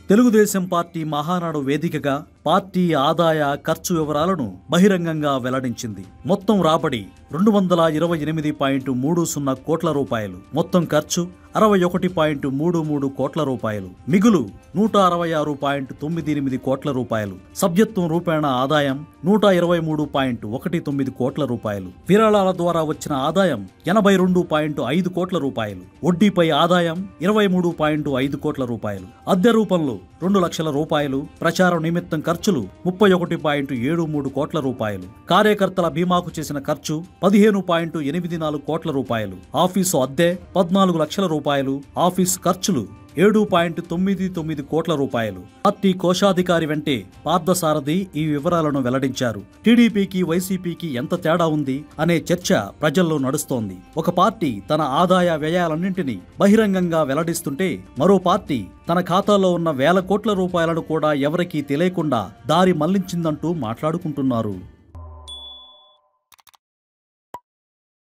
Telugu Desam party Mahanadu వేదికగా party ఆదాయ ఖర్చు వివరాలను బహిరంగంగా వెల్లడించింది. మొత్తం రాబడి 228.30 కోట్ల రూపాయలు, మొత్తం ఖర్చు 61.33 కోట్ల రూపాయలు, మిగులు 166.98 కోట్ల రూపాయలు, సభ్యత్వం రూపేణ ఆదాయం 123.19 కోట్ల రూపాయలు, విరాళాల ద్వారా వచ్చిన ఆదాయం 82.5 కోట్ల రూపాయలు, వడ్డీపై ఆదాయం 23.5 కోట్ల రూపాయలు, అద్దె రూపంలో 2 లక్షల రూపాయలు, ప్రచారం నిమిత్తం ఖర్చులు 31.73 కోట్ల రూపాయలు, కార్యకర్తల బీమాకు చేసిన ఖర్చు 15.84 కోట్ల రూపాయలు, ఆఫీసు అద్దె 14 లక్షల రూపాయలు, ఆఫీసు ఖర్చులు 7.99 కోట్ల రూపాయలు. పార్టీ కోశాధికారి వెంటే పార్థసారథి ఈ వివరాలను వెల్లడించారు. టీడీపీకి వైసీపీకి ఎంత తేడా ఉంది అనే చర్చ ప్రజల్లో నడుస్తోంది. ఒక పార్టీ తన ఆదాయ వ్యయాలన్నింటినీ బహిరంగంగా వెల్లడిస్తుంటే మరో పార్టీ తన ఖాతాలో ఉన్న వేల కోట్ల రూపాయలను కూడా ఎవరికీ తెలియకుండా దారి మళ్లించిందంటూ మాట్లాడుకుంటున్నారు.